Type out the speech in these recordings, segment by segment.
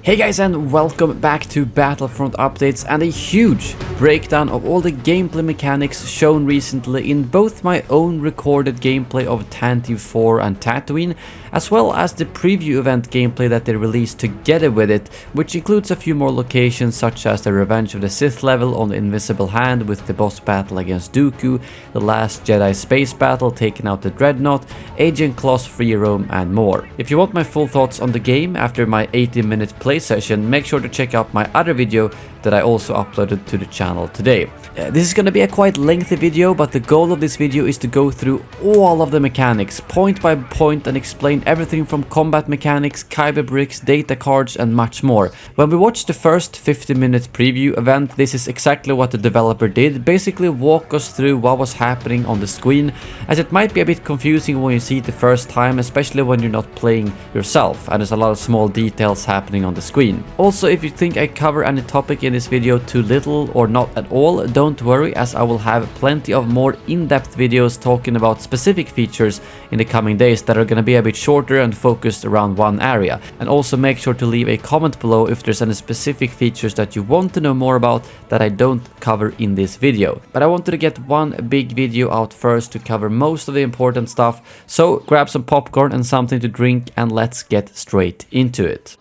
Hey guys, and welcome back to Battlefront updates and a huge breakdown of all the gameplay mechanics shown recently in both my own recorded gameplay of Tantive 4 and Tatooine, as well as the preview event gameplay that they released together with it, which includes a few more locations such as the Revenge of the Sith level on the Invisible Hand with the boss battle against Dooku, the last Jedi space battle taking out the Dreadnought, Ajan Kloss free roam and more. If you want my full thoughts on the game after my 80-minute play session, make sure to check out my other video that I also uploaded to the channel today. This is going to be a quite lengthy video, but the goal of this video is to go through all of the mechanics, point by point, and explain everything from combat mechanics, Kyber Bricks, Datacards, and much more. When we watched the first 50-minute preview event, this is exactly what the developer did, basically walk us through what was happening on the screen, as it might be a bit confusing when you see it the first time, especially when you're not playing yourself, and there's a lot of small details happening on the screen. Also, if you think I cover any topic in this video too little or not at all, don't worry, as I will have plenty of more in-depth videos talking about specific features in the coming days that are going to be a bit shorter and focused around one area. And also make sure to leave a comment below if there's any specific features that you want to know more about that I don't cover in this video. But I wanted to get one big video out first to cover most of the important stuff, so grab some popcorn and something to drink and let's get straight into it.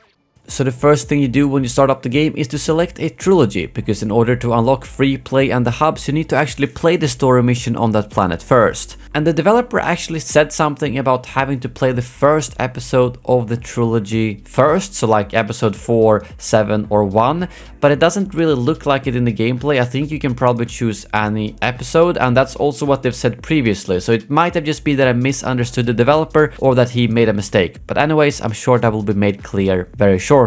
So the first thing you do when you start up the game is to select a trilogy, because in order to unlock free play and the hubs you need to actually play the story mission on that planet first. And the developer actually said something about having to play the first episode of the trilogy first, so like episode 4, 7 or 1, but it doesn't really look like it in the gameplay. I think you can probably choose any episode, and that's also what they've said previously, so it might have just been that I misunderstood the developer or that he made a mistake, but anyways, I'm sure that will be made clear very shortly.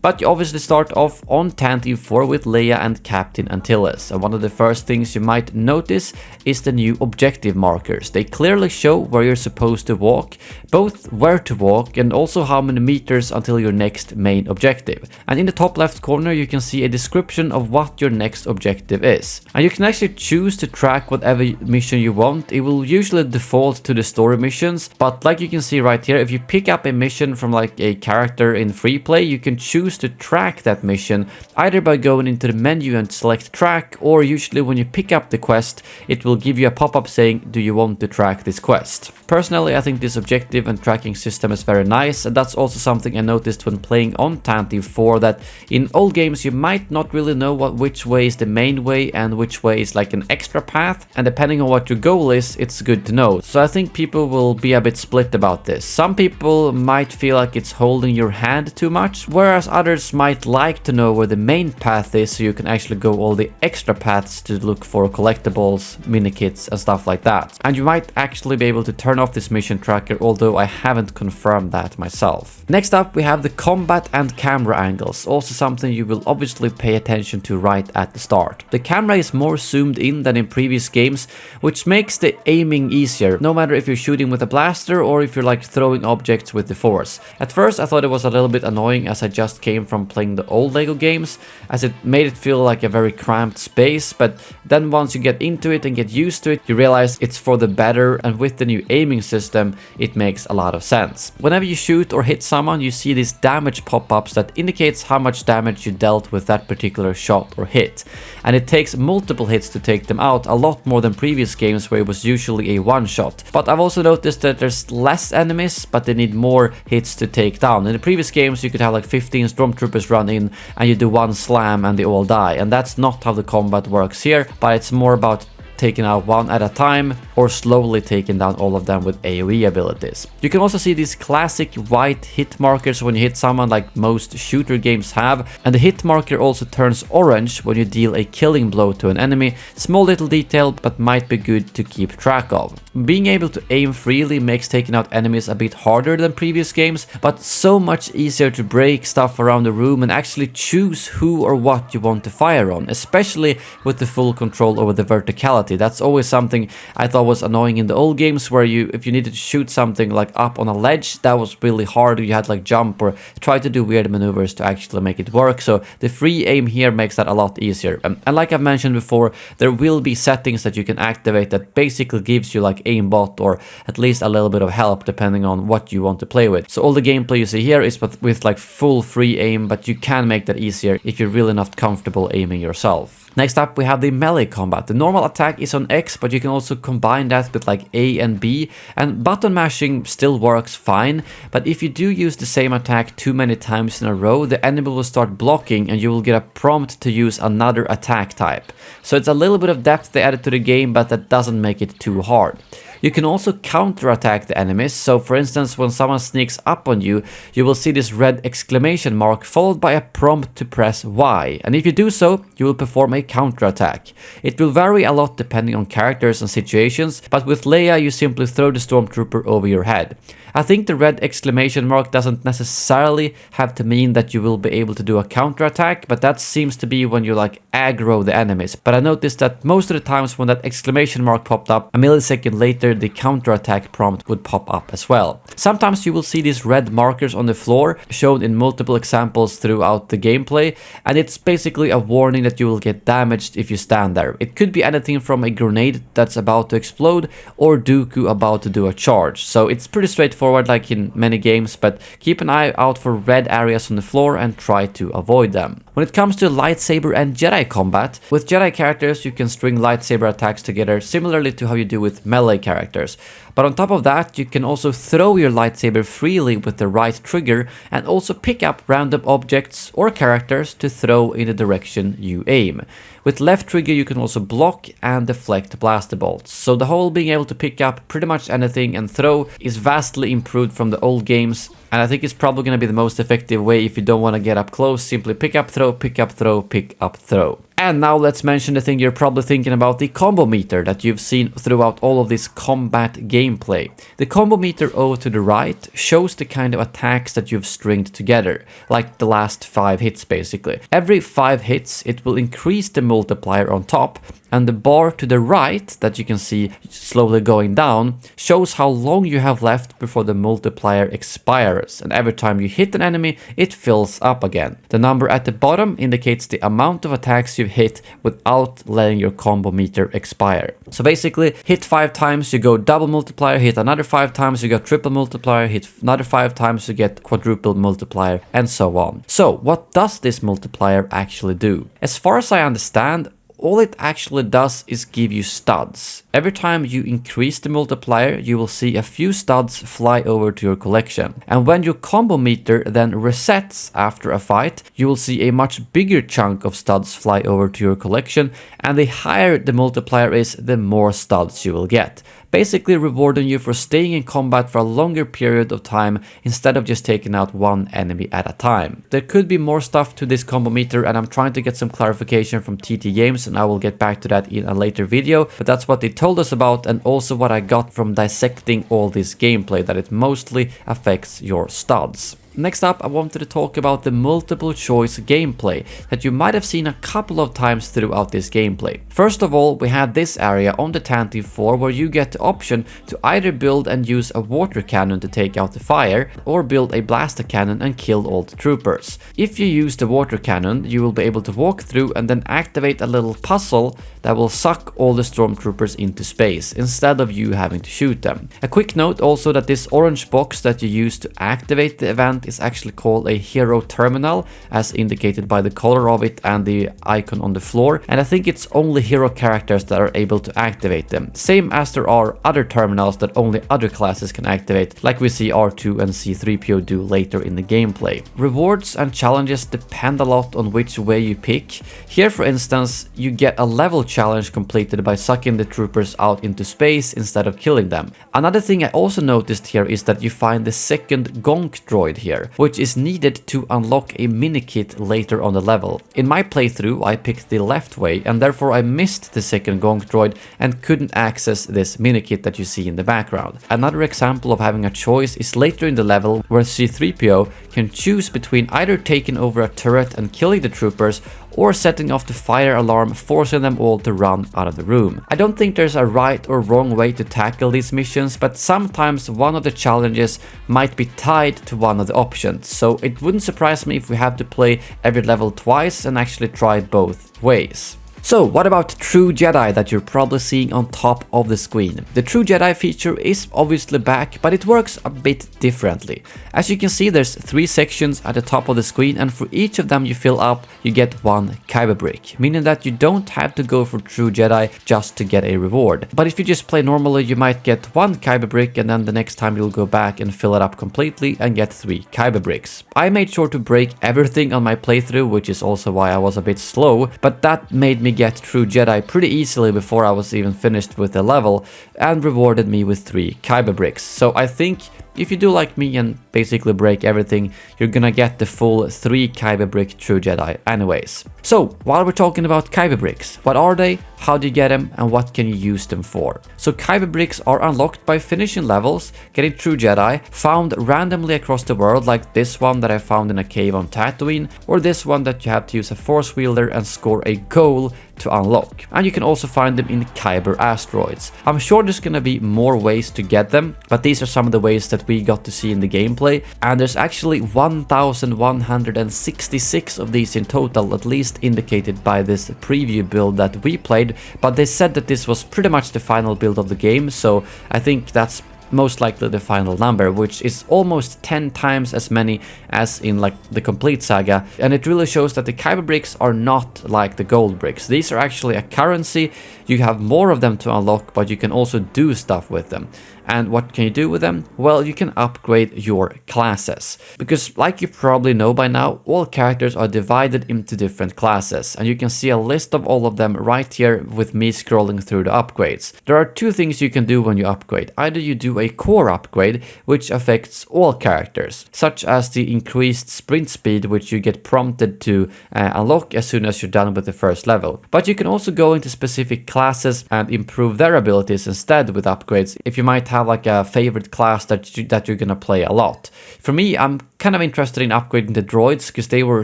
But you obviously start off on Tantive 4 with Leia and Captain Antilles, and one of the first things you might notice is the new objective markers. They clearly show where you're supposed to walk, both where to walk and also how many meters until your next main objective. And in the top left corner you can see a description of what your next objective is. And you can actually choose to track whatever mission you want. It will usually default to the story missions, but like you can see right here, if you pick up a mission from like a character in free play, you can choose to track that mission either by going into the menu and select track, or usually when you pick up the quest it will give you a pop-up saying, do you want to track this quest? Personally, I think this objective and tracking system is very nice, and that's also something I noticed when playing on Tantive 4, that in old games you might not really know which way is the main way and which way is like an extra path, and depending on what your goal is, it's good to know. So I think people will be a bit split about this. Some people might feel like it's holding your hand too much, whereas others might like to know where the main path is so you can actually go all the extra paths to look for collectibles, mini kits and stuff like that. And you might actually be able to turn off this mission tracker, although I haven't confirmed that myself. Next up we have the combat and camera angles, also something you will obviously pay attention to right at the start. The camera is more zoomed in than in previous games, which makes the aiming easier, no matter if you're shooting with a blaster or if you're like throwing objects with the force. At first I thought it was a little bit annoying, as I just came from playing the old LEGO games, as it made it feel like a very cramped space, but then once you get into it and get used to it, you realize it's for the better, and with the new aiming system it makes a lot of sense. Whenever you shoot or hit someone, you see these damage pop-ups that indicates how much damage you dealt with that particular shot or hit, and it takes multiple hits to take them out, a lot more than previous games where it was usually a one shot. But I've also noticed that there's less enemies, but they need more hits to take down. In the previous games you could have like 15 stormtroopers run in and you do one slam and they all die, and that's not how the combat works here, but it's more about taking out one at a time or slowly taking down all of them with AoE abilities. You can also see these classic white hit markers when you hit someone, like most shooter games have, and the hit marker also turns orange when you deal a killing blow to an enemy. Small little detail, but might be good to keep track of. Being able to aim freely makes taking out enemies a bit harder than previous games, but so much easier to break stuff around the room and actually choose who or what you want to fire on, especially with the full control over the verticality verticality. That's always something I thought was annoying in the old games, where if you needed to shoot something like up on a ledge, that was really hard. You had like jump or try to do weird maneuvers to actually make it work. So the free aim here makes that a lot easier. And like I've mentioned before, there will be settings that you can activate that basically gives you like aimbot or at least a little bit of help depending on what you want to play with. So all the gameplay you see here is with like full free aim, but you can make that easier if you're really not comfortable aiming yourself. Next up, we have the melee combat. The normal attack is on X, but you can also combine that with like A and B, and button mashing still works fine, but if you do use the same attack too many times in a row, the enemy will start blocking and you will get a prompt to use another attack type. So it's a little bit of depth they added to the game, but that doesn't make it too hard. You can also counterattack the enemies, so for instance when someone sneaks up on you, you will see this red exclamation mark followed by a prompt to press Y, and if you do so, you will perform a counterattack. It will vary a lot depending on characters and situations, but with Leia you simply throw the stormtrooper over your head. I think the red exclamation mark doesn't necessarily have to mean that you will be able to do a counterattack, but that seems to be when you like aggro the enemies. But I noticed that most of the times when that exclamation mark popped up, a millisecond later the counterattack prompt would pop up as well. Sometimes you will see these red markers on the floor shown in multiple examples throughout the gameplay, and it's basically a warning that you will get damaged if you stand there. It could be anything from a grenade that's about to explode or Dooku about to do a charge, so it's pretty straightforward like in many games, but keep an eye out for red areas on the floor and try to avoid them. When it comes to lightsaber and Jedi combat, with Jedi characters you can string lightsaber attacks together similarly to how you do with melee characters. But on top of that, you can also throw your lightsaber freely with the right trigger and also pick up random objects or characters to throw in the direction you aim. With left trigger you can also block and deflect blaster bolts. So the whole being able to pick up pretty much anything and throw is vastly improved from the old games, and I think it's probably going to be the most effective way if you don't want to get up close. Simply pick up, throw, pick up, throw, pick up, throw. And now let's mention the thing you're probably thinking about, the combo meter that you've seen throughout all of this combat gameplay. The combo meter over to the right shows the kind of attacks that you've stringed together, like the last 5 hits basically. Every 5 hits it will increase the multiplier on top, and the bar to the right that you can see slowly going down shows how long you have left before the multiplier expires, and every time you hit an enemy it fills up again. The number at the bottom indicates the amount of attacks you've hit without letting your combo meter expire. So basically, hit 5 times you go double multiplier, hit another 5 times you get triple multiplier, hit another 5 times you get quadruple multiplier, and so on. So what does this multiplier actually do? As far as I understand, all it actually does is give you studs. Every time you increase the multiplier, you will see a few studs fly over to your collection. And when your combo meter then resets after a fight, you will see a much bigger chunk of studs fly over to your collection, and the higher the multiplier is, the more studs you will get. Basically rewarding you for staying in combat for a longer period of time instead of just taking out one enemy at a time. There could be more stuff to this combo meter, and I'm trying to get some clarification from TT Games, and I will get back to that in a later video, but that's what they told us about, and also what I got from dissecting all this gameplay, that it mostly affects your studs. Next up, I wanted to talk about the multiple choice gameplay that you might have seen a couple of times throughout this gameplay. First of all, we have this area on the Tantive 4 where you get the option to either build and use a water cannon to take out the fire, or build a blaster cannon and kill all the troopers. If you use the water cannon, you will be able to walk through and then activate a little puzzle that will suck all the stormtroopers into space instead of you having to shoot them. A quick note also that this orange box that you use to activate the event is actually called a hero terminal, as indicated by the color of it and the icon on the floor, and I think it's only hero characters that are able to activate them, same as there are other terminals that only other classes can activate, like we see R2 and C3PO do later in the gameplay. Rewards and challenges depend a lot on which way you pick. Here for instance, you get a level challenge completed by sucking the troopers out into space instead of killing them. Another thing I also noticed here is that you find the second gonk droid here. here, which is needed to unlock a mini-kit later on the level. In my playthrough, I picked the left way, and therefore I missed the second gonk droid and couldn't access this mini-kit that you see in the background. Another example of having a choice is later in the level, where C-3PO can choose between either taking over a turret and killing the troopers, or setting off the fire alarm, forcing them all to run out of the room. I don't think there's a right or wrong way to tackle these missions, but sometimes one of the challenges might be tied to one of the options, so it wouldn't surprise me if we have to play every level twice and actually try both ways. So what about True Jedi that you're probably seeing on top of the screen? The True Jedi feature is obviously back, but it works a bit differently. As you can see, there's 3 sections at the top of the screen, and for each of them you fill up, you get 1 Kyber Brick, meaning that you don't have to go for True Jedi just to get a reward. But if you just play normally, you might get 1 Kyber Brick, and then the next time you'll go back and fill it up completely and get 3 Kyber Bricks. I made sure to break everything on my playthrough, which is also why I was a bit slow, but that made me get True Jedi pretty easily before I was even finished with the level, and rewarded me with 3 Kyber Bricks. So I think if you do like me and basically break everything, you're gonna get the full 3 Kyber Brick True Jedi anyways. So while we're talking about Kyber Bricks, what are they, how do you get them, and what can you use them for? So Kyber Bricks are unlocked by finishing levels, getting True Jedi, found randomly across the world, like this one that I found in a cave on Tatooine, or this one that you have to use a force wielder and score a goal to unlock. And you can also find them in Kyber asteroids. I'm sure there's gonna be more ways to get them, but these are some of the ways that we got to see in the gameplay, and there's actually 1166 of these in total, at least indicated by this preview build that we played, but they said that this was pretty much the final build of the game, so I think that's most likely the final number, which is almost 10 times as many as in like the complete saga, and it really shows that the Kyber Bricks are not like the gold bricks. These are actually a currency. You have more of them to unlock, but you can also do stuff with them. And what can you do with them? Well, you can upgrade your classes. Because like you probably know by now, all characters are divided into different classes. And you can see a list of all of them right here with me scrolling through the upgrades. There are 2 things you can do when you upgrade. Either you do a core upgrade, which affects all characters, such as the increased sprint speed, which you get prompted to unlock as soon as you're done with the first level. But you can also go into specific classes and improve their abilities instead with upgrades, if you might have like a favorite class that you're gonna play a lot. For me, I'm kind of interested in upgrading the droids, because they were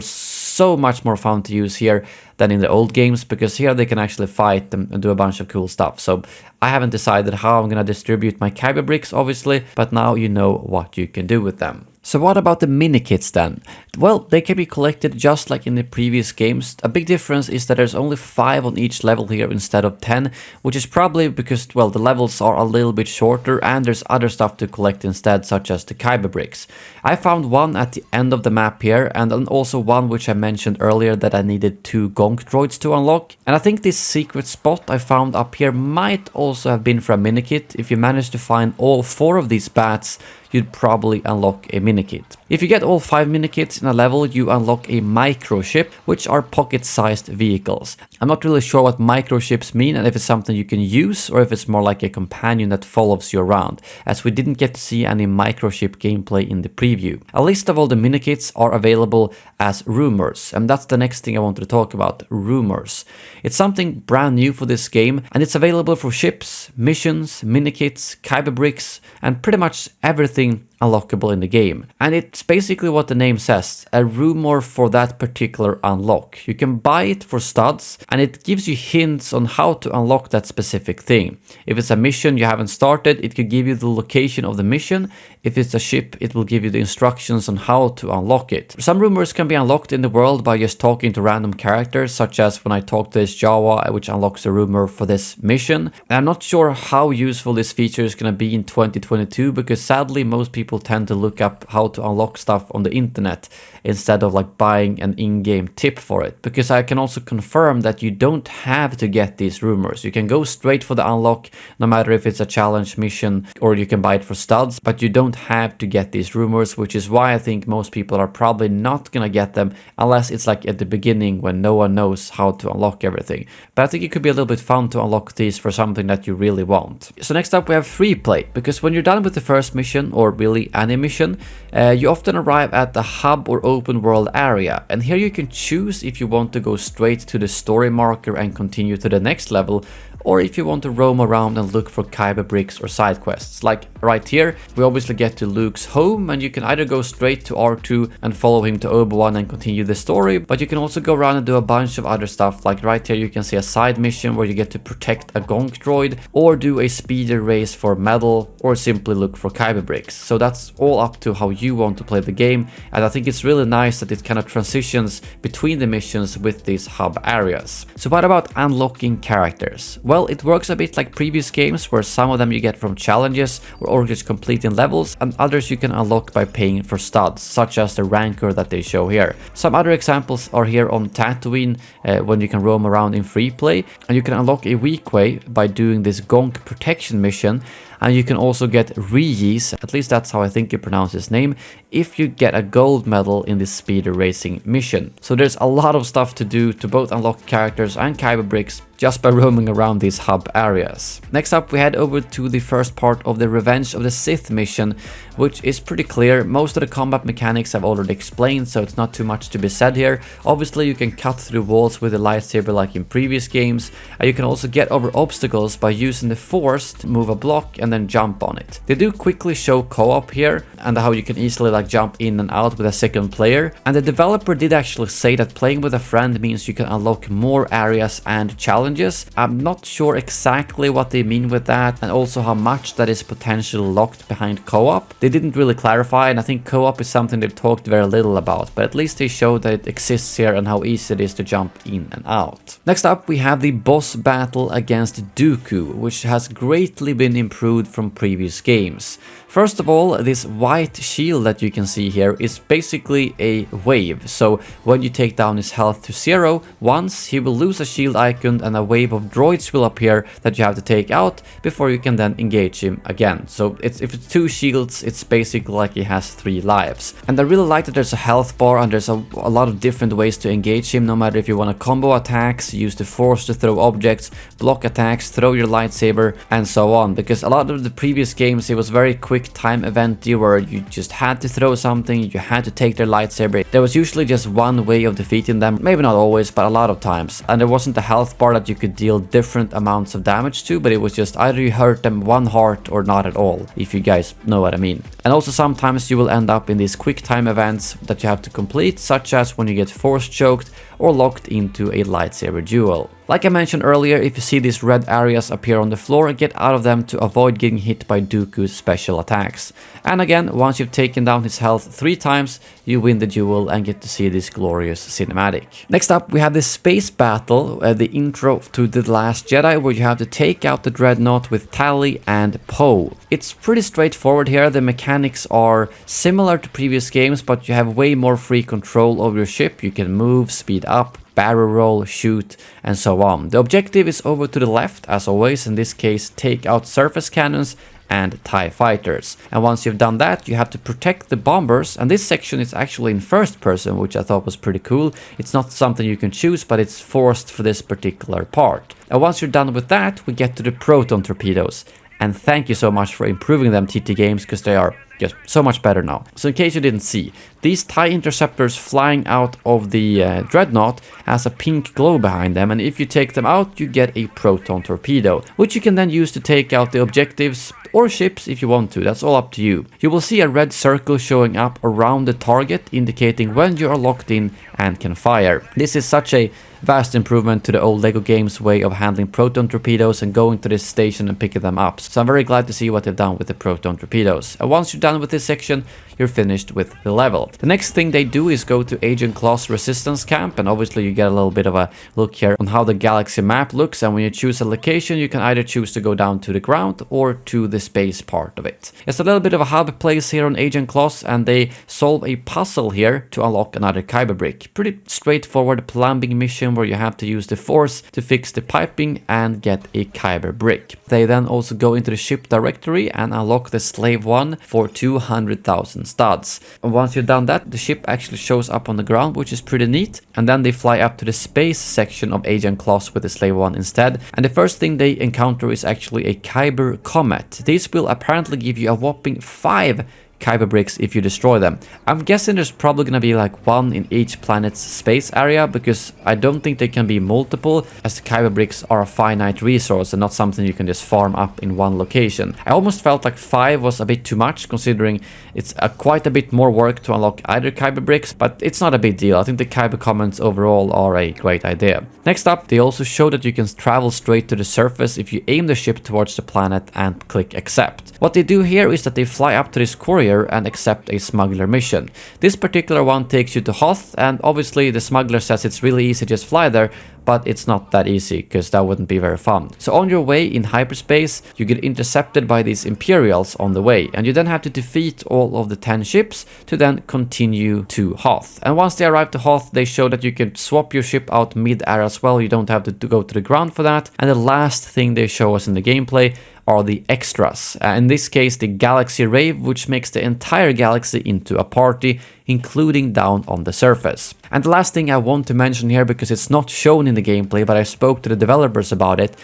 so much more fun to use here than in the old games, because here they can actually fight and do a bunch of cool stuff. So I haven't decided how I'm gonna distribute my Kyber Bricks, obviously, but now you know what you can do with them. So what about the mini-kits then? Well, they can be collected just like in the previous games. A big difference is that there's only 5 on each level here instead of 10, which is probably because, well, the levels are a little bit shorter and there's other stuff to collect instead, such as the Kyber Bricks. I found one at the end of the map here, and then also one which I mentioned earlier that I needed 2 gonk droids to unlock. And I think this secret spot I found up here might also have been for a mini-kit. If you manage to find all 4 of these bats, you'd probably unlock a mini-kit. If you get all 5 mini-kits in a level, you unlock a microship, which are pocket-sized vehicles. I'm not really sure what microships mean and if it's something you can use or if it's more like a companion that follows you around, as we didn't get to see any microship gameplay in the preview. A list of all the mini-kits are available as Rumours, and that's the next thing I wanted to talk about, Rumours. It's something brand new for this game, and it's available for ships, missions, mini-kits, Kyber Bricks, and pretty much everything unlockable in the game. And it's basically what the name says, a rumor for that particular unlock. You can buy it for studs, and it gives you hints on how to unlock that specific thing. If it's a mission you haven't started, it could give you the location of the mission. If it's a ship, it will give you the instructions on how to unlock it. Some rumors can be unlocked in the world by just talking to random characters, such as when I talked to this Jawa, which unlocks a rumor for this mission. And I'm not sure how useful this feature is going to be in 2022, because sadly most people tend to look up how to unlock stuff on the internet instead of like buying an in-game tip for it. Because I can also confirm that you don't have to get these rumors. You can go straight for the unlock, no matter if it's a challenge mission or you can buy it for studs, but you don't have to get these rumors, which is why I think most people are probably not gonna get them unless it's like at the beginning when no one knows how to unlock everything. But I think it could be a little bit fun to unlock these for something that you really want. So next up we have Freeplay, because when you're done with the first mission, or really really any mission, you often arrive at the hub or open world area, and here you can choose if you want to go straight to the story marker and continue to the next level, or if you want to roam around and look for Kyber Bricks or side quests. Like right here, we obviously get to Luke's home, and you can either go straight to R2 and follow him to Obi-Wan and continue the story, but you can also go around and do a bunch of other stuff. Like right here you can see a side mission where you get to protect a gonk droid, or do a speeder race for medal, or simply look for Kyber Bricks. So that's all up to how you want to play the game, and I think it's really nice that it kind of transitions between the missions with these hub areas. So what about unlocking characters? Well, it works a bit like previous games, where some of them you get from challenges or just completing levels, and others you can unlock by paying for studs, such as the rancor that they show here. Some other examples are here on Tatooine, when you can roam around in Freeplay, and you can unlock a weak way by doing this gonk protection mission. And you can also get Reese, at least that's how I think you pronounce his name, if you get a gold medal in this speeder racing mission. So there's a lot of stuff to do to both unlock characters and Kyber Bricks just by roaming around these hub areas. Next up, we head over to the first part of the Revenge of the Sith mission, which is pretty clear. Most of the combat mechanics I've already explained, so it's not too much to be said here. Obviously, you can cut through walls with a lightsaber like in previous games, and you can also get over obstacles by using the Force to move a block and then jump on it. They do quickly show co-op here, and how you can easily like jump in and out with a second player, and the developer did actually say that playing with a friend means you can unlock more areas and challenges. I'm not sure exactly what they mean with that, and also how much that is potentially locked behind co-op. They didn't really clarify, and I think co-op is something they've talked very little about, but at least they showed that it exists here and how easy it is to jump in and out. Next up, we have the boss battle against Dooku, which has greatly been improved from previous games. First of all, this white shield that you can see here is basically a wave, so when you take down his health to 0, once he will lose a shield icon and a wave of droids will appear that you have to take out before you can then engage him again. So if it's 2 shields, it's basically like he has 3 lives. And I really like that there's a health bar and there's a lot of different ways to engage him, no matter if you want to combo attacks, use the Force to throw objects, block attacks, throw your lightsaber, and so on. Because a lot of the previous games, it was very quick time eventy where you just had to throw something, you had to take their lightsaber. There was usually just one way of defeating them, maybe not always, but a lot of times. And there wasn't a health bar that you could deal different amounts of damage to, but it was just either you hurt them 1 heart or not at all, if you guys know what I mean. And also sometimes you will end up in these quick time events that you have to complete, such as when you get Force choked or locked into a lightsaber duel. Like I mentioned earlier, if you see these red areas appear on the floor, get out of them to avoid getting hit by Dooku's special attacks. And again, once you've taken down his health 3 times, you win the duel and get to see this glorious cinematic. Next up, we have the space battle, the intro to The Last Jedi, where you have to take out the Dreadnought with Tally and Poe. It's pretty straightforward here. The mechanics are similar to previous games, but you have way more free control over your ship. You can move, speed up, barrel roll, shoot, and so on. The objective is over to the left, as always. In this case, take out surface cannons and TIE fighters. And once you've done that, you have to protect the bombers, and this section is actually in first person, which I thought was pretty cool. It's not something you can choose, but it's forced for this particular part. And once you're done with that, we get to the proton torpedoes. And thank you so much for improving them, TT Games, because they are just so much better now. So in case you didn't see, these TIE interceptors flying out of the Dreadnought has a pink glow behind them, and if you take them out, you get a proton torpedo, which you can then use to take out the objectives or ships if you want to. That's all up to you. You will see a red circle showing up around the target, indicating when you are locked in and can fire. This is such a vast improvement to the old LEGO games way of handling proton torpedoes and going to this station and picking them up. So I'm very glad to see what they've done with the proton torpedoes. And once you're done with this section, you're finished with the level. The next thing they do is go to Ajan Kloss resistance camp, and obviously you get a little bit of a look here on how the galaxy map looks, and when you choose a location, you can either choose to go down to the ground or to the space part of it. It's a little bit of a hub place here on Ajan Kloss, and they solve a puzzle here to unlock another Kyber brick. Pretty straightforward plumbing mission where you have to use the Force to fix the piping and get a Kyber brick. They then also go into the ship directory and unlock the Slave 1 for 200,000 studs. And once you've done that, the ship actually shows up on the ground, which is pretty neat. And then they fly up to the space section of Ajan Kloss with the Slave 1 instead. And the first thing they encounter is actually a Kyber Comet. This will apparently give you a whopping 5 Kyber Bricks if you destroy them. I'm guessing there's probably gonna be like one in each planet's space area, because I don't think there can be multiple, as the Kyber Bricks are a finite resource and not something you can just farm up in one location. I almost felt like 5 was a bit too much, considering it's quite a bit more work to unlock either Kyber Bricks, but it's not a big deal. I think the Kyber comments overall are a great idea. Next up, they also show that you can travel straight to the surface if you aim the ship towards the planet and click accept. What they do here is that they fly up to this courier and accept a smuggler mission. This particular one takes you to Hoth, and obviously the smuggler says it's really easy to just fly there, but it's not that easy, because that wouldn't be very fun. So on your way in hyperspace, you get intercepted by these Imperials on the way, and you then have to defeat all of the 10 ships to then continue to Hoth. And once they arrive to Hoth, they show that you can swap your ship out mid-air as well. You don't have to go to the ground for that. And the last thing they show us in the gameplay are the extras. In this case, the Galaxy Rave, which makes the entire galaxy into a party, including down on the surface. And the last thing I want to mention here, because it's not shown in the gameplay, but I spoke to the developers about it,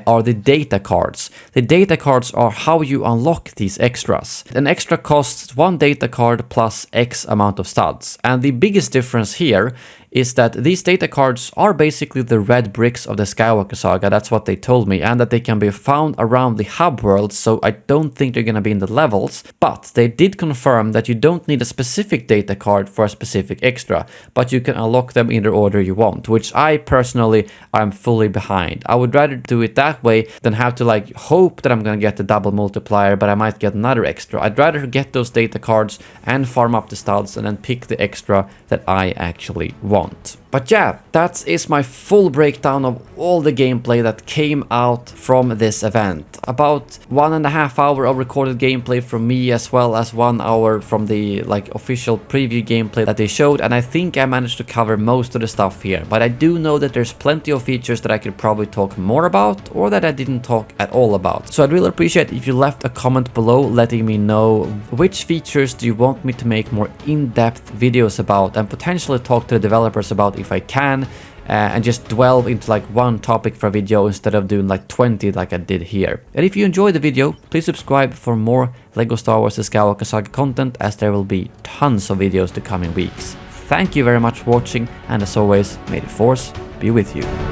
are the data cards. The data cards are how you unlock these extras. An extra costs 1 data card plus X amount of studs. And the biggest difference here is that these data cards are basically the red bricks of the Skywalker Saga. That's what they told me, and that they can be found around the hub world, so I don't think they're gonna be in the levels. But they did confirm that you don't need a specific data card for a specific extra, but you can unlock them in the order you want, which I personally am fully behind. I would rather do it that way than have to like hope that I'm gonna get the double multiplier, but I might get another extra. I'd rather get those data cards and farm up the studs and then pick the extra that I actually want. But yeah, that is my full breakdown of all the gameplay that came out from this event. About 1.5 hours of recorded gameplay from me, as well as 1 hour from the like official preview gameplay that they showed, and I think I managed to cover most of the stuff here. But I do know that there's plenty of features that I could probably talk more about, or that I didn't talk at all about. So I'd really appreciate if you left a comment below letting me know which features do you want me to make more in-depth videos about, and potentially talk to the developers about if I can, and just delve into like one topic for a video instead of doing like 20 like I did here. And if you enjoyed the video, please subscribe for more LEGO Star Wars The Skywalker Saga content, as there will be tons of videos the coming weeks. Thank you very much for watching, and as always, may the Force be with you.